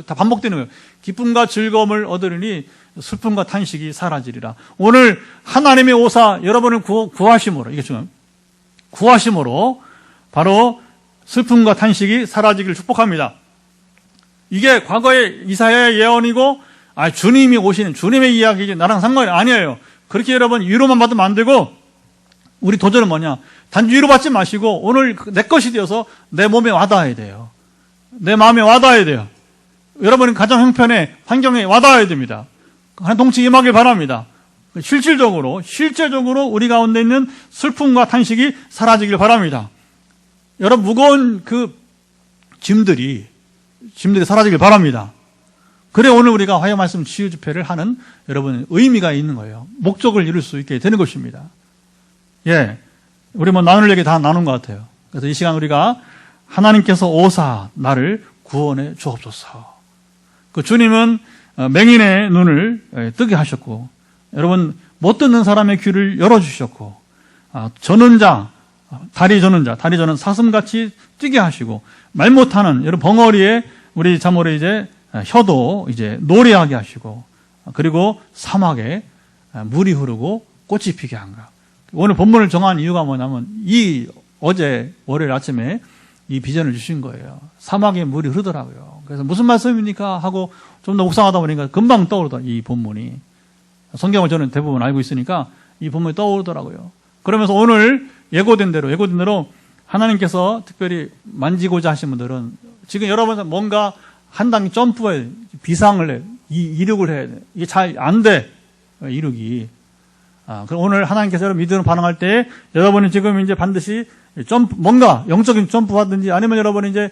다 반복되는 거예요. 기쁨과 즐거움을 얻으리니 슬픔과 탄식이 사라지리라. 오늘 하나님의 오사 여러분을 구하심으로 이게 중요해요. 구하심으로 바로 슬픔과 탄식이 사라지기를 축복합니다. 이게 과거의 이사야의 예언이고 주님이 오시는 주님의 이야기지 나랑 상관이 아니에요. 그렇게 여러분 위로만 받으면 안 되고 우리 도전은 뭐냐? 단지 위로받지 마시고 오늘 내 것이 되어서 내 몸에 와닿아야 돼요. 내 마음에 와닿아야 돼요. 여러분은 가정 형편에 환경에 와닿아야 됩니다. 하나님 동치 임하길 바랍니다. 실질적으로 우리 가운데 있는 슬픔과 탄식이 사라지길 바랍니다. 여러분 무거운 그 짐들이 사라지길 바랍니다. 그래 오늘 우리가 화요 말씀 치유 집회를 하는 여러분 의미가 있는 거예요. 목적을 이룰 수 있게 되는 것입니다. 예, 우리 뭐 나눌 얘기 다 나눈 것 같아요. 그래서 이 시간 우리가 하나님께서 오사 나를 구원해 주옵소서. 그 주님은 맹인의 눈을 뜨게 하셨고, 여러분 못 듣는 사람의 귀를 열어주셨고, 저는 다리 저는 사슴같이 뛰게 하시고, 말 못하는 여러분 벙어리에 우리 자모를 이제 혀도 이제 노래하게 하시고, 그리고 사막에 물이 흐르고 꽃이 피게 한가. 오늘 본문을 정한 이유가 뭐냐면 어제 월요일 아침에 이 비전을 주신 거예요. 사막에 물이 흐르더라고요. 그래서 무슨 말씀입니까? 하고 좀 더 묵상하다 보니까 금방 떠오르더라고요. 이 본문이. 성경을 저는 대부분 알고 있으니까 이 본문이 떠오르더라고요. 그러면서 오늘 예고된 대로 하나님께서 특별히 만지고자 하신 분들은 지금 여러분 뭔가 한 단계 점프해, 비상을 해, 이륙을 해야 돼. 이게 잘 안 돼. 이륙이. 그럼 오늘 하나님께서 여러분 믿음으로 반응할 때 여러분이 지금 이제 반드시 뭔가 영적인 점프하든지 아니면 여러분이 이제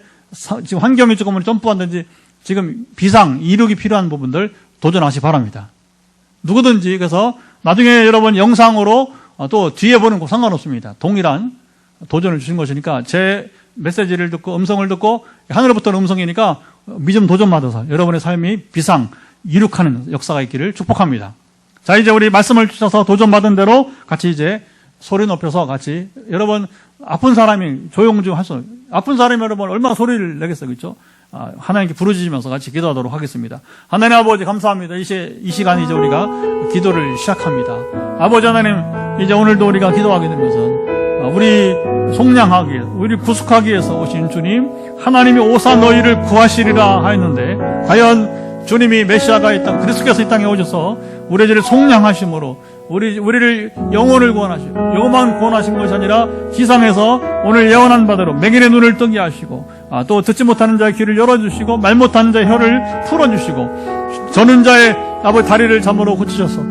지금 환경이 조금 점프하든지 지금 비상, 이륙이 필요한 부분들 도전하시 바랍니다. 누구든지. 그래서 나중에 여러분 영상으로 또 뒤에 보는 거 상관없습니다. 동일한 도전을 주신 것이니까 제 메시지를 듣고 음성을 듣고 하늘로부터 음성이니까 믿음 도전 받아서 여러분의 삶이 비상, 이륙하는 역사가 있기를 축복합니다. 자, 이제 우리 말씀을 주셔서 도전받은 대로 같이 이제 소리 높여서 같이 여러분 아픈 사람이 조용 좀 하소. 아픈 사람이 여러분 얼마나 소리를 내겠어요, 그렇죠? 하나님께 부르짖으면서 같이 기도하도록 하겠습니다. 하나님 아버지 감사합니다. 이 시간 이제 우리가 기도를 시작합니다. 아버지 하나님, 이제 오늘도 우리가 기도하게 된 것은 우리 속량하기 위해서, 우리 구속하기 위해서 오신 주님, 하나님이 오사 너희를 구하시리라 하였는데 과연 주님이 메시아가 이 땅, 그리스도께서 이 땅에 오셔서 우리 죄를 속량하심으로 우리를 영혼을 구원하시고, 영혼만 구원하신 것이 아니라 지상에서 오늘 예언한 바대로 맹인의 눈을 뜨게 하시고, 또 듣지 못하는 자의 귀를 열어주시고, 말 못하는 자의 혀를 풀어주시고, 저는 자의 아버지 다리를 잠으로 고치셔서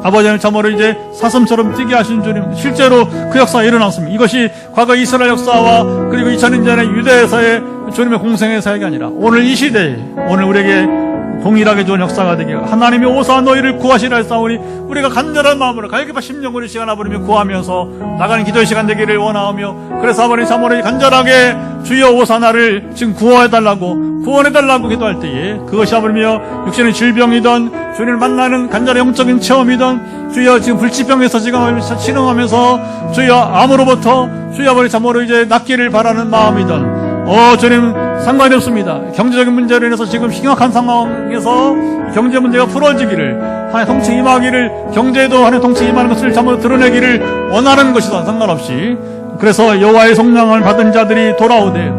아버지는 참으로 이제 사슴처럼 뛰게 하신 주님, 실제로 그 역사가 일어났습니다. 이것이 과거 이스라엘 역사와 그리고 2000년 전의 유대에서의 주님의 공생의 사역이 아니라 오늘 이 시대에 오늘 우리에게 동일하게 좋은 역사가 되게 하나님이 오사 너희를 구하시라 했사오니 우리가 간절한 마음으로 갈급한 심령으로 시간 아버님이 구하면서 나가는 기도의 시간 되기를 원하오며, 그래서 아버님 참으로 간절하게 주여 오사 나를 지금 구원해달라고 기도할 때에 그것이 아버님이여 육신의 질병이든 주님을 만나는 간절한 영적인 체험이든 주여 지금 불치병에서 지금 신음하면서 주여 암으로부터 주여 아버님 참으로 이제 낫기를 바라는 마음이든 주님 상관이 없습니다. 경제적인 문제로 인해서 지금 심각한 상황에서 경제 문제가 풀어지기를, 하나님 통치 임하기를, 경제도 하나님 통치 임하는 것을 참으로 드러내기를 원하는 것이다 상관없이. 그래서 여호와의 성령을 받은 자들이 돌아오되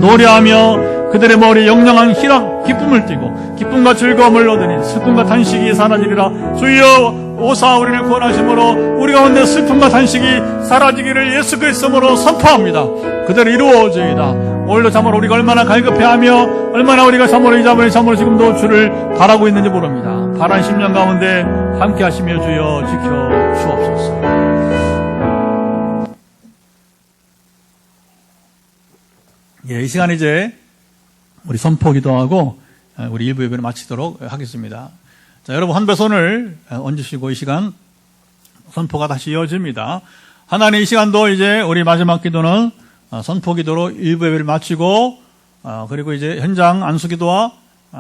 노래하며 그들의 머리에 영영한 희락 기쁨을 띠고 기쁨과 즐거움을 얻으니 슬픔과 탄식이 사라지리라. 주여 오사 우리를 구원하심으로 우리 가운데 슬픔과 탄식이 사라지기를 예수 그리스도로 선포합니다. 그대로 이루어지이다. 오늘도 참으로 우리가 얼마나 갈급해하며 얼마나 우리가 참으로 이 자분이 참으로 지금도 주를 바라고 있는지 모릅니다. 바란 10년 가운데 함께 하시며 주여 지켜 주옵소서. 이 시간 이제 우리 선포 기도하고 우리 일부 예배를 마치도록 하겠습니다. 자, 여러분 한 배 손을 얹으시고 이 시간 선포가 다시 이어집니다. 하나님, 이 시간도 이제 우리 마지막 기도는 선포 기도로 일부 예배를 마치고 그리고 이제 현장 안수 기도와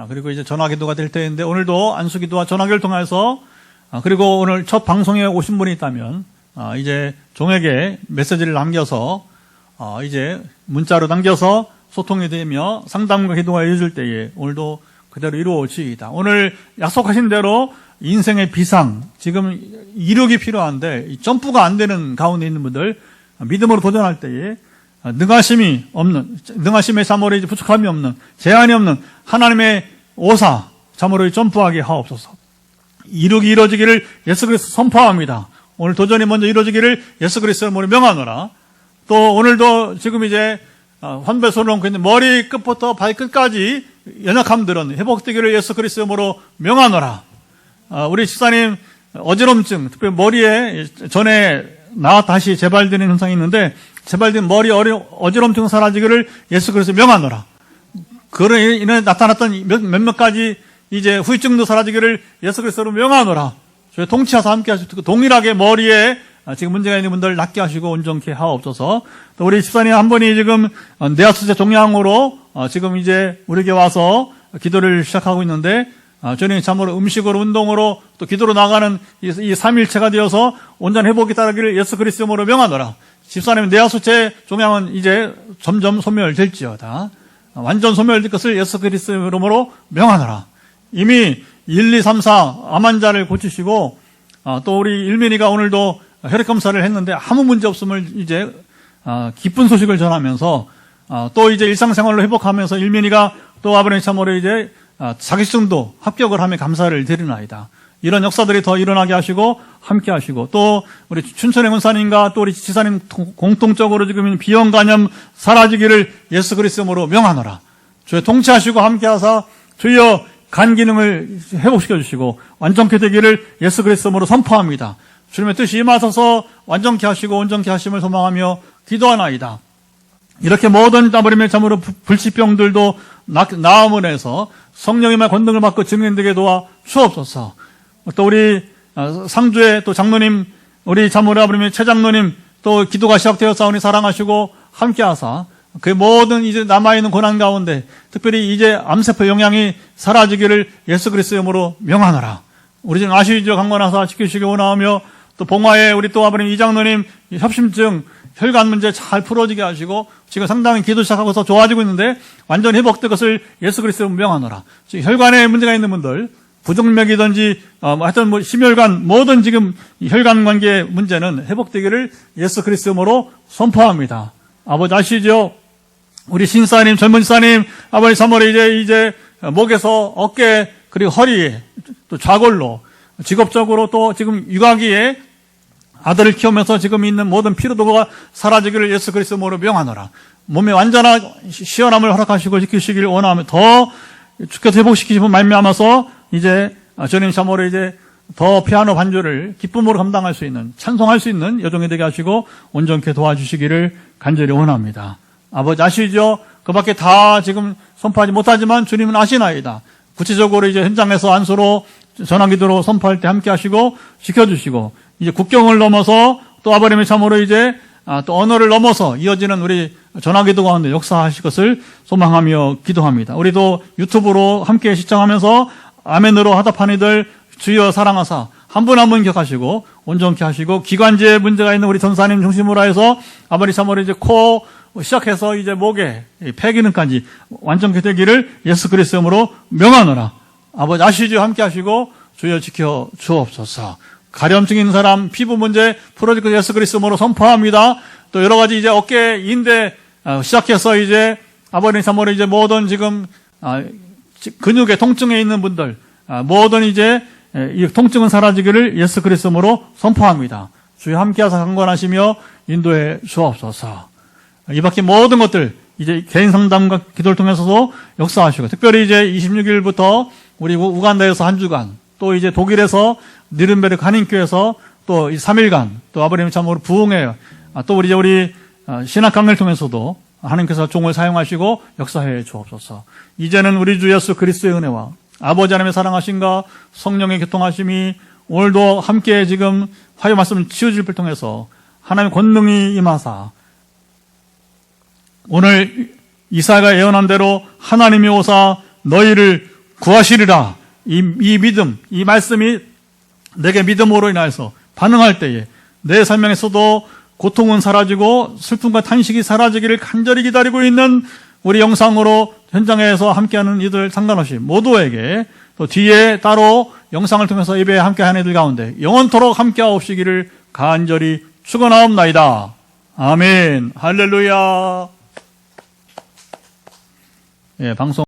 그리고 이제 전화 기도가 될 때인데, 오늘도 안수 기도와 전화 기도를 통해서 그리고 오늘 첫 방송에 오신 분이 있다면 이제 종에게 메시지를 남겨서 이제 문자로 남겨서 소통이 되며 상담과 기도가 이어질 때에 오늘도 그대로 이루어지이다. 오늘 약속하신 대로 인생의 비상, 지금 이륙이 필요한데 점프가 안 되는 가운데 있는 분들 믿음으로 도전할 때에 능하심의 참으로 부족함이 없는, 제한이 없는 하나님의 오사 참으로 점프하게 하옵소서. 이룩이 이루어지기를 예수 그리스도 선포합니다. 오늘 도전이 먼저 이루어지기를 예수 그리스도의 이름으로 명하노라. 또 오늘도 지금 이제 환배소를 얹고 있는 머리 끝부터 발끝까지 연약함들은 회복되기를 예수 그리스도의 이름으로 명하노라. 우리 집사님 어지럼증, 특별히 머리에 전에 나와 다시 재발되는 현상이 있는데 재발된 머리 어지럼증 사라지기를 예수 그리스도 명하노라. 그로 인해 나타났던 몇몇 가지 이제 후유증도 사라지기를 예수 그리스도로 명하노라. 저희 동치하사 함께 하시고 동일하게 머리에 지금 문제가 있는 분들 낫게 하시고 온전케 하옵소서. 또 우리 집사님 한 분이 지금 뇌하수체 종양으로 지금 이제 우리에게 와서 기도를 시작하고 있는데 저는 참으로 음식으로 운동으로 또 기도로 나가는 이 삼일체가 되어서 온전 회복이 따르기를 예수 그리스도로 명하노라. 집사님 뇌하수체 종양은 이제 점점 소멸될지어다. 완전 소멸될 것을 예수 그리스도 이름으로 명하노라. 이미 1, 2, 3, 4 암 환자를 고치시고 또 우리 일민이가 오늘도 혈액 검사를 했는데 아무 문제 없음을 이제 기쁜 소식을 전하면서 또 이제 일상생활로 회복하면서 일민이가 또 아버님 참으로 이제 자격증도 합격을 하며 감사를 드리나이다. 이런 역사들이 더 일어나게 하시고 함께 하시고 또 우리 춘천의 권사님과 또 우리 지사님 공통적으로 지금 비형 간염 사라지기를 예수 그리스도로 명하노라. 주여 통치하시고 함께 하사 주여 간 기능을 회복시켜 주시고 완전케 되기를 예수 그리스도로 선포합니다. 주님의 뜻이 임하셔서 완전케 하시고 온전케 하심을 소망하며 기도하나이다. 이렇게 모든 아버님의 참으로 불치병들도 나음을 해서 성령님의 권능을 받고 증인되게 도와 주옵소서. 또 우리 상주의 또 장로님, 우리 참으로 아버님의 최장로님 또 기도가 시작되어서 사랑하시고 함께하사 그 모든 이제 남아있는 고난 가운데 특별히 이제 암세포 영향이 사라지기를 예수 그리스도의 이름으로 명하노라. 우리 지금 아시죠? 강건하사 지키시기 원하며 또 봉화에 우리 또 아버님 이장로님 협심증 혈관 문제 잘 풀어지게 하시고 지금 상당히 기도 시작하고서 좋아지고 있는데 완전 회복될 것을 예수 그리스도로 명하노라. 지금 혈관에 문제가 있는 분들 부정맥이든지 하여튼 뭐 심혈관 모든 지금 혈관 관계 문제는 회복되기를 예수 그리스도로 선포합니다. 아버지 아시죠? 우리 신사님 젊은 신사님 아버지 3월에 이제 목에서 어깨 그리고 허리에 또 좌골로 직업적으로 또 지금 육아기에 아들을 키우면서 지금 있는 모든 피로도가 사라지기를 예수 그리스도로 명하노라. 몸에 완전한 시원함을 허락하시고 지키시길 원하며 더 주께서 회복시키시고 말미암아서 이제 주님 참으로 이제 더 피아노 반주를 기쁨으로 감당할 수 있는 찬송할 수 있는 여종이 되게 하시고 온전케 도와주시기를 간절히 원합니다. 아버지 아시죠? 그 밖에 다 지금 선포하지 못하지만 주님은 아시나이다. 구체적으로 이제 현장에서 안수로 전화기도로 선포할 때 함께 하시고 지켜주시고 이제 국경을 넘어서 또 아버님의 참으로 이제 또 언어를 넘어서 이어지는 우리 전화기도 가운데 역사하실 것을 소망하며 기도합니다. 우리도 유튜브로 함께 시청하면서 아멘으로 하답하니들 주여 사랑하사 한 분 한 분 기억하시고 온전케 하시고 기관지에 문제가 있는 우리 전사님 중심으로 해서 아버지 참으로 이제 코 시작해서 이제 목에 폐기능까지 완전케 되기를 예수 그리스도로 명하노라. 아버지 아시죠? 함께 하시고 주여 지켜 주옵소서. 가려움증 있는 사람 피부 문제 풀어질 것 예수 그리스도로 선포합니다. 또 여러 가지 이제 어깨 인대 시작해서 이제 아버님 참으로 이제 모든 지금 근육에 통증에 있는 분들 모든 이제 이 통증은 사라지기를 예수 그리스도로 선포합니다. 주여 함께하사 강권하시며 인도해 주옵소서. 이 밖에 모든 것들 이제 개인 상담과 기도를 통해서도 역사하시고 특별히 이제 26일부터 우리 우간다에서 한 주간 또 이제 독일에서 니른베르크 한인교에서 또 3일간 또 아버님 참으로 부흥해요. 또 우리 신학 강의를 통해서도 하나님께서 종을 사용하시고 역사해 주옵소서. 이제는 우리 주 예수 그리스도의 은혜와 아버지 하나님의 사랑하심과 성령의 교통하심이 오늘도 함께 지금 화요 말씀을 치유질을 통해서 하나님의 권능이 임하사 오늘 이사야가 예언한 대로 하나님이 오사 너희를 구하시리라. 이 믿음, 이 말씀이 내게 믿음으로 인하여서 반응할 때에 내 설명에서도 고통은 사라지고 슬픔과 탄식이 사라지기를 간절히 기다리고 있는 우리 영상으로 현장에서 함께하는 이들 상관없이 모두에게 또 뒤에 따로 영상을 통해서 예배에 함께하는 이들 가운데 영원토록 함께하옵시기를 간절히 축원하옵나이다. 아멘. 할렐루야. 예, 방송